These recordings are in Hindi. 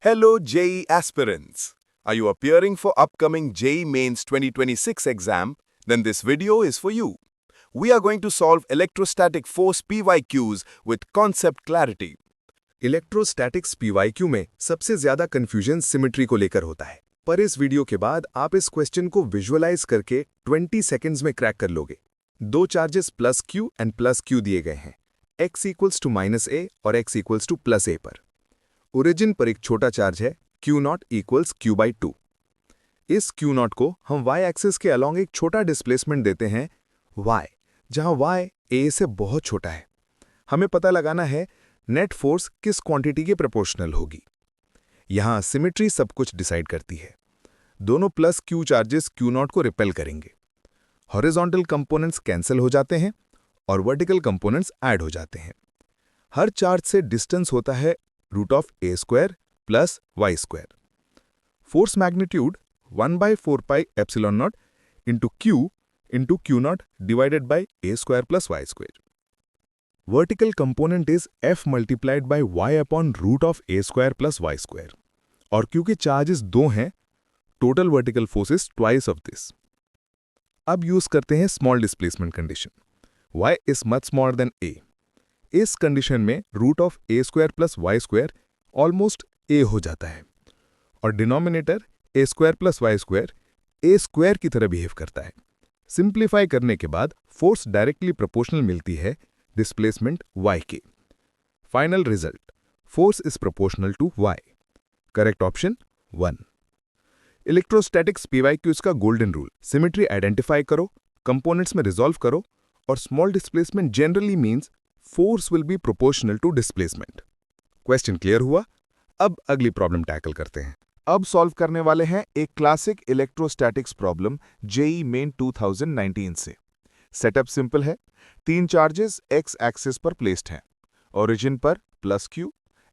Hello, JEE aspirants. Are you appearing for upcoming JEE Mains 2026 exam? Then this video is for you. We are going to solve electrostatic force PYQs with concept clarity. Electrostatics PYQ में सबसे ज्यादा कंफ्यूजन सिमेट्री को लेकर होता है, पर इस वीडियो के बाद आप इस क्वेश्चन को विजुअलाइज करके 20 सेकंड्स में क्रैक कर लोगे। दो charges plus Q and plus Q दिए गए हैं, x इक्वल्स टू माइनस ए और x इक्वल्स टू प्लस ए पर। ओरिजिन पर एक छोटा चार्ज है Q not equals Q by two. इस क्यू नॉट को हम y एक्सिस के अलोंग एक छोटा डिस्प्लेसमेंट देते हैं y, जहां y a से बहुत छोटा है। हमें पता लगाना है नेट फोर्स किस क्वांटिटी के प्रोपोर्शनल होगी। यहां सिमेट्री सब कुछ डिसाइड करती है। दोनों plus Q charges Q not को रिपेल करेंगे। हॉरिजॉन्टल कंपोनेंट्स कैंसिल हो जाते हैं और वर्टिकल कंपोनेंट्स ऐड हो जाते हैं। हर चार्ज से डिस्टेंस होता है root of a square plus y square. Force magnitude 1/4 pi epsilon not into q not divided by a square plus y square. Vertical component is f multiplied by y upon root of a square plus y square. और क्योंकि चार्जेस दो हैं, total vertical force is twice of this. अब यूज करते हैं small displacement condition. y is much smaller than a। इस कंडीशन में root of a square plus y square almost a हो जाता है और denominator a square plus y square a square की तरह बिहेव करता है। सिंप्लीफाई करने के बाद फोर्स डायरेक्टली प्रोपोर्शनल मिलती है डिस्प्लेसमेंट y के। Final result force is proportional to y। Correct option 1। Electrostatics PYQs का गोल्डन रूल, सिमेट्री आइडेंटिफाई करो, कंपोनेंट्स में रिजॉल्व करो और small displacement generally means force will be proportional to displacement. Question clear हुआ? अब अगली प्रॉब्लम टैकल करते हैं। अब सॉल्व करने वाले हैं एक classic electrostatics problem JEE main 2019 से। सेटअप सिंपल है। तीन चार्जेस एक्स एक्सिस पर प्लेस्ड हैं। ओरिजिन पर plus Q,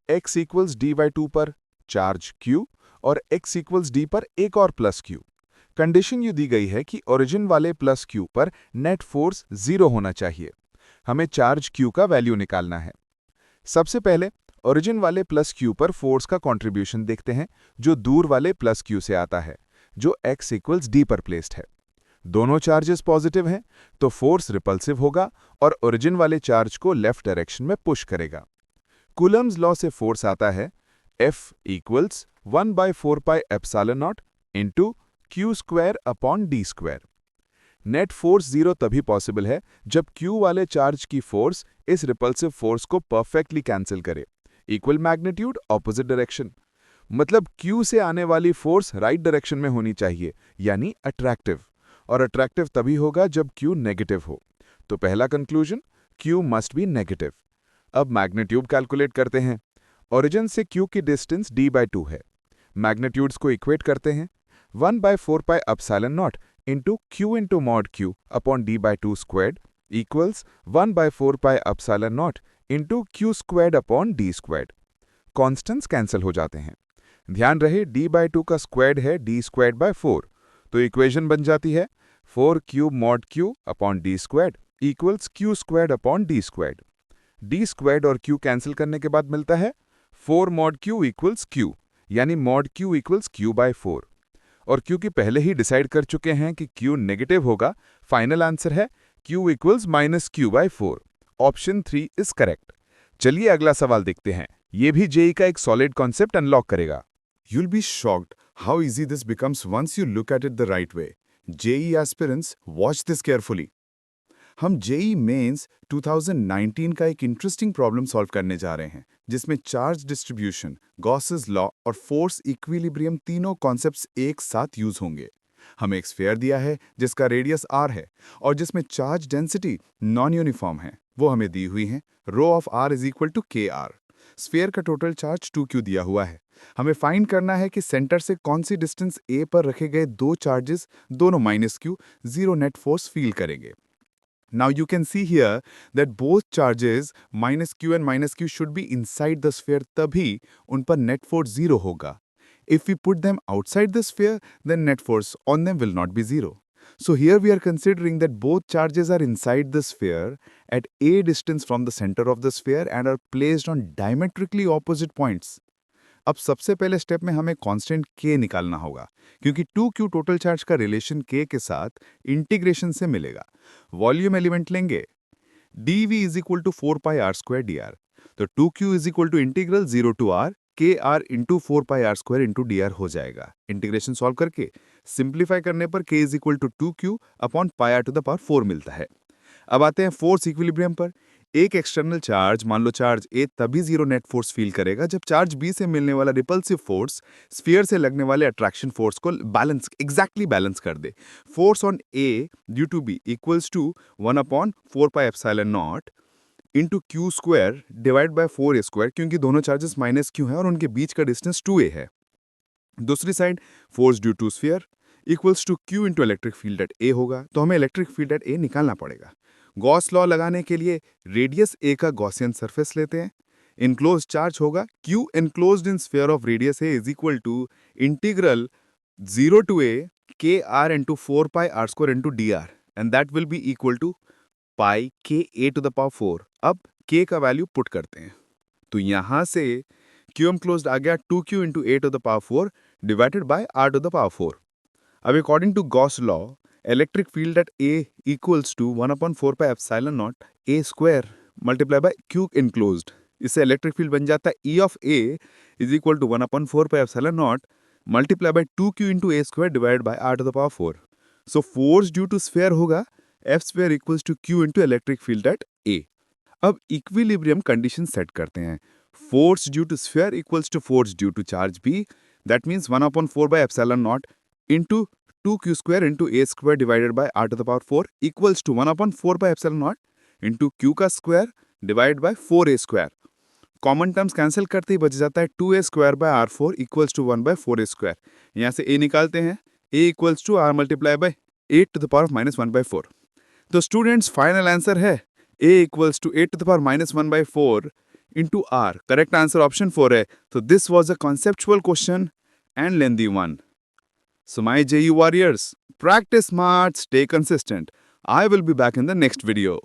x equals D by two पर चार्ज क्यू और एक्स इक्वल्स डी पर एक और प्लस क्यू। कंडीशन ये दी गई है कि ओरिजिन वाले प्लस क्यू पर नेट फोर्स 0 होना चाहिए। हमें चार्ज क्यू का वैल्यू निकालना है। सबसे पहले ओरिजिन वाले प्लस क्यू पर फोर्स का कॉन्ट्रीब्यूशन देखते हैं, जो दूर वाले प्लस क्यू से आता है, जो एक्स इक्वल्स डी पर प्लेस्ड है। दोनों चार्जेस पॉजिटिव हैं, तो फोर्स रिपल्सिव होगा और ओरिजिन वाले चार्ज को लेफ्ट डायरेक्शन में पुश करेगा। कूलम्स लॉ से फोर्स आता है F equals 1/4 pi epsilon not into q square upon D square. Net force 0 तभी पॉसिबल है जब क्यू वाले चार्ज की फोर्स इस रिपल्सिव फोर्स को परफेक्टली कैंसिल करे। इक्वल मैग्नीट्यूड ऑपोजिट डायरेक्शन, मतलब क्यू से आने वाली फोर्स राइट डायरेक्शन में होनी चाहिए, यानी अट्रैक्टिव। और अट्रैक्टिव तभी होगा जब Q नेगेटिव हो। तो पहला conclusion, Q must be negative. अब मैग्नीट्यूड कैलकुलेट करते हैं। ओरिजिन से Q की डिस्टेंस d/2 है। मैग्नीट्यूड्स को इक्वेट करते हैं। 1/4 pi epsilon not into Q into mod Q upon d/2 squared equals 1/4 pi epsilon not into Q squared upon d squared. Constants cancel हो जाते हैं। ध्यान रहे d/2 का स्क्वायर्ड है d स्क्वायर्ड बाय 4, तो इक्वेशन बन जाती है 4 cube mod q upon d squared equals q squared upon d squared. D squared और क्यू कैंसिल करने के बाद मिलता है 4 मॉड क्यू इक्वल्स क्यू, यानी mod q equals q by 4। और क्योंकि पहले ही डिसाइड कर चुके हैं कि क्यू नेगेटिव होगा, फाइनल आंसर है q equals minus q by 4। Option 3 is correct. चलिए अगला सवाल देखते हैं। ये भी जेई का एक सॉलिड कॉन्सेप्ट अनलॉक करेगा। You'll be shocked how easy this becomes once you look at it the right way. JEE aspirants, watch this carefully. हम JEE Mains 2019 का एक इंटरेस्टिंग प्रॉब्लम सॉल्व करने जा रहे हैं, जिसमें चार्ज डिस्ट्रीब्यूशन, गॉसेस लॉ और फोर्स इक्विलिब्रियम तीनों कॉन्सेप्ट्स एक साथ यूज होंगे। हमें एक स्फीयर दिया है जिसका रेडियस r है और जिसमें चार्ज डेंसिटी नॉन यूनिफॉर्म है। वो हमें दी हुई है rho of r is equal to kr। Sphere का टोटल चार्ज 2q दिया हुआ है। हमें फाइंड करना है कि सेंटर से कौन सी डिस्टेंस a पर रखे गए दो चार्जेस, दोनों minus q, 0 net force feel करेंगे। Now you can see here that both charges minus q and minus q should be inside the sphere, तभी उन पर net force 0 होगा। If we put them outside the sphere, then net force on them will not be 0. So here we are considering that both charges are inside the sphere at a distance from the center of the sphere and are placed on diametrically opposite points. अब सबसे पहले स्टेप में हमें कांस्टेंट k निकालना होगा, क्योंकि 2q टोटल चार्ज का रिलेशन k के साथ इंटीग्रेशन से मिलेगा। वॉल्यूम एलिमेंट लेंगे, dv is equal to 4 pi r square d r, तो 2q is equal to integral 0 to r के r into 4 pi r square into d r हो जाएगा। इंटीग्रेशन सॉल्व करके सिंप्लीफाई करने पर k is equal to 2q upon pi r to the power 4 मिलता है। अब आते हैं फोर्स इक्विलिब्रियम पर। एक एक्सटर्नल चार्ज, मान लो चार्ज A, तभी जीरो नेट फोर्स फील करेगा जब चार्ज B से मिलने वाला रिपल्सिव फोर्स स्फीयर से लगने वाले अट्रैक्शन फोर्स को एग्जैक्टली बैलेंस कर दे। Force on A due to B equals to 1 upon 4 pi epsilon not into q square divide by 4a square, क्योंकि दोनों चार्जेस माइनस क्यू हैं और उनके बीच का डिस्टेंस 2a है। दूसरी side force due to sphere equals to q into electric field at A होगा, तो हमें इलेक्ट्रिक फील्ड एट ए निकालना पड़ेगा। गॉस लॉ लगाने के लिए रेडियस ए का गॉसियन सरफेस लेते हैं। इनक्लोज चार्ज होगा q enclosed in sphere of radius a is equal to integral 0 to a k r into 4 pi r square into d r, and that will be equal to pi k a to the power 4। अब k का वैल्यू पुट करते हैं, तो यहां से क्यू एनक्लोज्ड आ गया 2q into a to the power 4 divided by r to the power 4। अब according to Gauss law electric field at A equals to 1 upon 4 pi epsilon not A square multiply by Q enclosed. इससे इलेक्ट्रिक फील्ड बन जाता है E of A is equal to 1 upon 4 pi epsilon not multiply by 2Q into A square divide by R to the power 4। So force due to sphere होगा F square equals to Q into electric field at A। अब इक्विलिब्रियम कंडीशन सेट करते हैं। Force due to sphere equals to force due to charge B, that means 1 upon 4 by epsilon not into 2q square into a square divided by r to the power 4 equals to 1 upon 4 by epsilon naught into q का square divided by 4a square। Common terms cancel करते ही बच जाता है 2a square by r4 equals to 1 by 4a square। यहाँ से a निकालते हैं, a equals to r multiply by 8 to the power minus 1 by 4। तो स्टूडेंट्स फाइनल आंसर है a equals to 8 to the power minus 1 by 4 into r। Correct answer option 4 है। तो this was a conceptual question and lengthy one. So my JEE warriors, practice smart, stay consistent. I will be back in the next video.